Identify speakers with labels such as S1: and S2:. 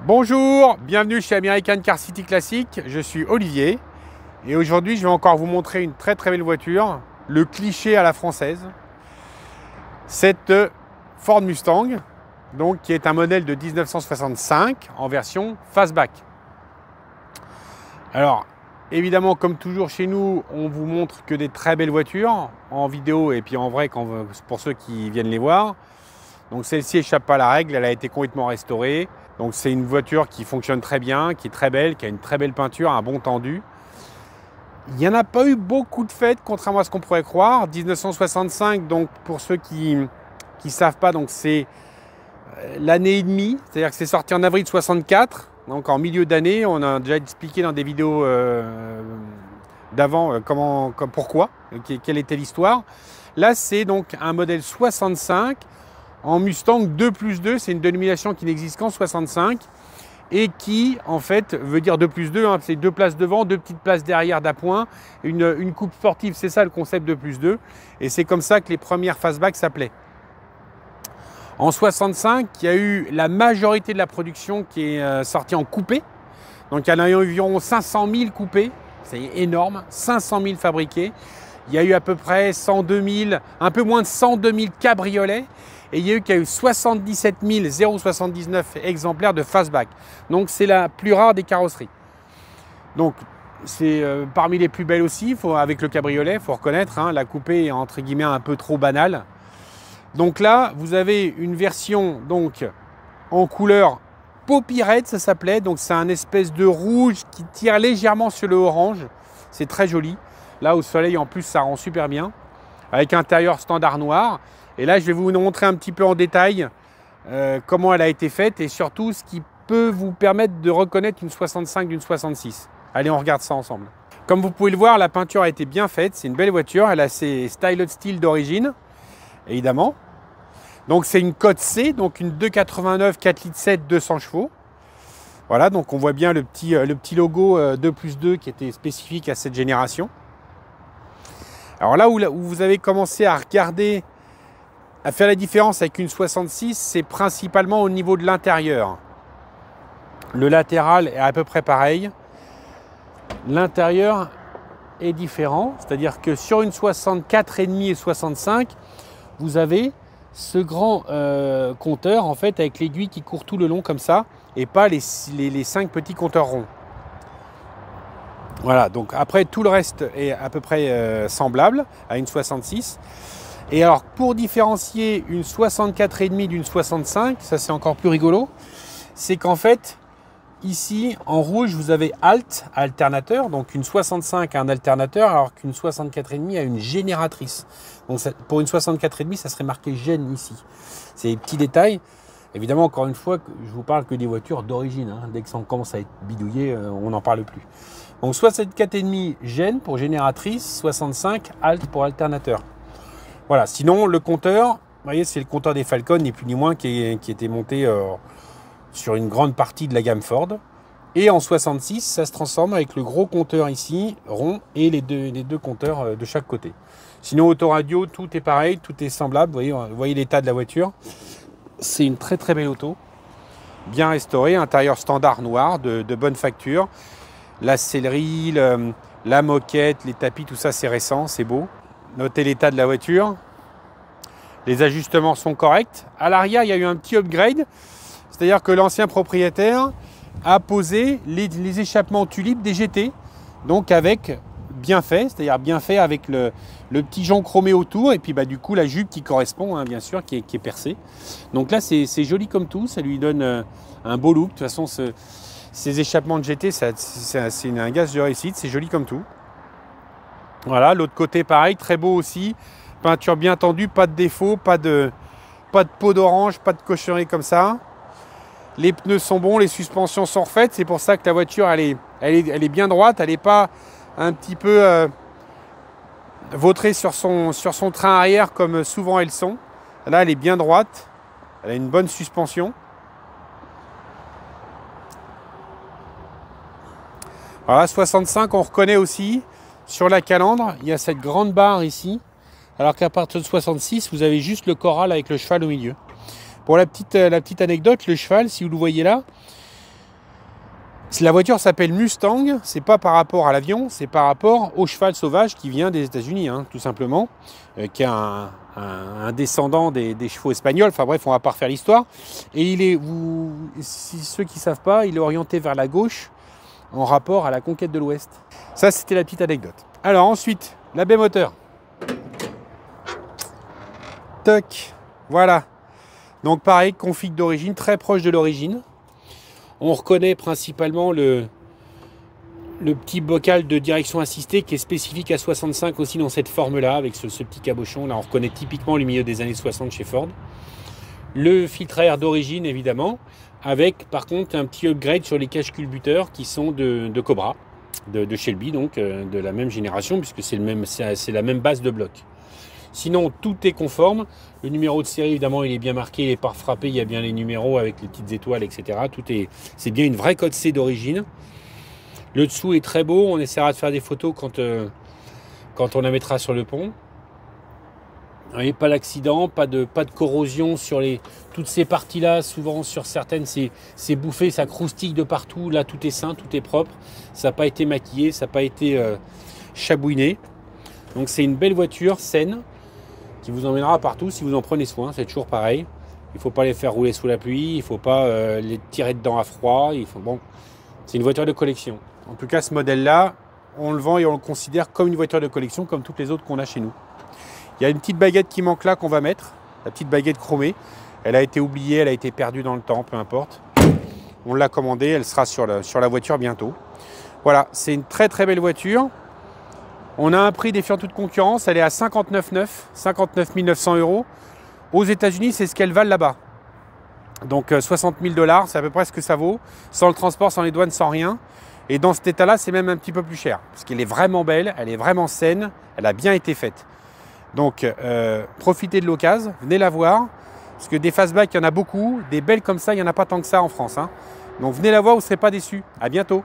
S1: Bonjour, bienvenue chez American Car City Classic, je suis Olivier et aujourd'hui je vais encore vous montrer une très belle voiture, le cliché à la française, cette Ford Mustang, donc, qui est un modèle de 1965 en version fastback. Alors évidemment, comme toujours chez nous, on vous montre que des très belles voitures en vidéo et puis en vrai pour ceux qui viennent les voir. Donc celle-ci échappe pas à la règle, elle a été complètement restaurée. Donc c'est une voiture qui fonctionne très bien, qui est très belle, qui a une très belle peinture, un bon tendu. Il n'y en a pas eu beaucoup de fêtes, contrairement à ce qu'on pourrait croire. 1965, donc pour ceux qui ne savent pas, donc c'est l'année et demie, c'est-à-dire que c'est sorti en avril 64, donc en milieu d'année. On a déjà expliqué dans des vidéos d'avant pourquoi, quelle était l'histoire. Là c'est donc un modèle 65 en Mustang 2+2, c'est une dénomination qui n'existe qu'en 65 et qui en fait veut dire 2+2, hein, c'est 2 places devant, 2 petites places derrière d'appoint, une coupe sportive, c'est ça le concept 2+2 et c'est comme ça que les premières fastback s'appelaient. En 65, il y a eu la majorité de la production qui est sortie en coupé, donc il y en a eu environ 500 000 coupés, c'est énorme, 500 000 fabriqués. Il y a eu à peu près 102 000, un peu moins de 102 000 cabriolets. Et il y a eu 77 079 exemplaires de fastback. Donc c'est la plus rare des carrosseries. Donc c'est parmi les plus belles aussi, avec le cabriolet, il faut reconnaître, hein, la coupée est entre guillemets un peu trop banale. Donc là, vous avez une version donc en couleur Poppy Red, ça s'appelait. Donc c'est un espèce de rouge qui tire légèrement sur le orange. C'est très joli. Là au soleil en plus ça rend super bien. Avec intérieur standard noir. Et là, je vais vous montrer un petit peu en détail comment elle a été faite et surtout ce qui peut vous permettre de reconnaître une 65 d'une 66. Allez, on regarde ça ensemble. Comme vous pouvez le voir, la peinture a été bien faite. C'est une belle voiture. Elle a ses styled steel d'origine, évidemment. Donc, c'est une cote C, donc une 289 4,7 litres 200 chevaux. Voilà, donc on voit bien le petit logo 2+2 qui était spécifique à cette génération. Alors là où vous avez commencé à regarder, à faire la différence avec une 66, c'est principalement au niveau de l'intérieur. Le latéral est à peu près pareil. L'intérieur est différent, c'est-à-dire que sur une 64,5 et 65, vous avez ce grand compteur en fait avec l'aiguille qui court tout le long comme ça et pas les 5 petits compteurs ronds. Voilà, donc après tout le reste est à peu près semblable à une 66. Et alors pour différencier une 64,5 d'une 65, ça c'est encore plus rigolo, c'est qu'en fait ici en rouge vous avez Alt, alternateur, donc une 65 a un alternateur alors qu'une 64,5 a une génératrice. Donc ça, pour une 64,5 ça serait marqué gène ici. C'est des petits détails. Évidemment encore une fois je vous parle que des voitures d'origine, hein. Dès que ça commence à être bidouillé on n'en parle plus. Donc 64,5 gène pour génératrice, 65 Alt pour alternateur. Voilà, sinon le compteur, vous voyez, c'est le compteur des Falcon, ni plus ni moins, qui était monté sur une grande partie de la gamme Ford. Et en 66, ça se transforme avec le gros compteur ici, rond, et les deux compteurs de chaque côté. Sinon, autoradio, tout est pareil, tout est semblable. Vous voyez l'état de la voiture. C'est une très belle auto, bien restaurée, intérieur standard noir, de bonne facture. La sellerie, la moquette, les tapis, tout ça, c'est récent, c'est beau. Notez l'état de la voiture. Les ajustements sont corrects. À l'arrière, il y a eu un petit upgrade. C'est-à-dire que l'ancien propriétaire a posé les échappements tulipes des GT. Donc avec bien fait, c'est-à-dire bien fait avec le petit jonc chromé autour. Et puis bah, du coup, la jupe qui correspond, hein, bien sûr, qui est percée. Donc là, c'est joli comme tout. Ça lui donne un beau look. De toute façon, ces échappements de GT, c'est un gage de réussite. C'est joli comme tout. Voilà, l'autre côté pareil, très beau aussi, peinture bien tendue, pas de défaut, pas de peau d'orange, pas de cochonnerie comme ça. Les pneus sont bons, les suspensions sont refaites, c'est pour ça que la voiture elle est bien droite, elle n'est pas un petit peu vautrée sur son train arrière comme souvent elles sont. Là elle est bien droite, elle a une bonne suspension. Voilà, 65 on reconnaît aussi. Sur la calandre, il y a cette grande barre ici, alors qu'à partir de 66, vous avez juste le corral avec le cheval au milieu. Pour la petite anecdote, le cheval, si vous le voyez là, La voiture s'appelle Mustang, c'est pas par rapport à l'avion, c'est par rapport au cheval sauvage qui vient des États-Unis, hein, tout simplement, qui est un descendant des chevaux espagnols. Enfin bref, on va pas refaire l'histoire. Et si ceux qui ne savent pas, il est orienté vers la gauche en rapport à la conquête de l'Ouest. Ça, c'était la petite anecdote. Alors ensuite, la baie moteur. Toc, voilà. Donc pareil, config d'origine, très proche de l'origine. On reconnaît principalement le petit bocal de direction assistée qui est spécifique à 65 aussi dans cette forme-là, avec ce petit cabochon. Là, on reconnaît typiquement le milieu des années 60 chez Ford. Le filtre à air d'origine, évidemment, avec par contre un petit upgrade sur les caches culbuteurs qui sont de Cobra, de Shelby, donc de la même génération, puisque c'est la même base de bloc. Sinon, tout est conforme. Le numéro de série, évidemment, il est bien marqué, il est pas frappé, il y a bien les numéros avec les petites étoiles, etc. C'est bien une vraie code C d'origine. Le dessous est très beau. On essaiera de faire des photos quand on la mettra sur le pont. Vous voyez, pas d'accident, pas de corrosion sur toutes ces parties-là. Souvent, sur certaines, c'est bouffé, ça croustille de partout. Là, tout est sain, tout est propre. Ça n'a pas été maquillé, ça n'a pas été chabouiné. Donc, c'est une belle voiture saine qui vous emmènera partout si vous en prenez soin. C'est toujours pareil. Il ne faut pas les faire rouler sous la pluie. Il ne faut pas les tirer dedans à froid. Bon, c'est une voiture de collection. En tout cas, ce modèle-là, on le vend et on le considère comme une voiture de collection, comme toutes les autres qu'on a chez nous. Il y a une petite baguette qui manque là qu'on va mettre, la petite baguette chromée. Elle a été oubliée, elle a été perdue dans le temps, peu importe. On l'a commandée, elle sera sur la voiture bientôt. Voilà, c'est une très très belle voiture. On a un prix défiant toute concurrence, elle est à 59 900 €. Aux États-Unis, c'est ce qu'elle valent là-bas. Donc 60 000 $, c'est à peu près ce que ça vaut, sans le transport, sans les douanes, sans rien. Et dans cet état-là, c'est même un petit peu plus cher, parce qu'elle est vraiment belle, elle est vraiment saine, elle a bien été faite. Donc profitez de l'occasion, venez la voir, parce que des fastback, il y en a beaucoup, des belles comme ça, il n'y en a pas tant que ça en France, hein. Donc venez la voir, vous ne serez pas déçus. À bientôt.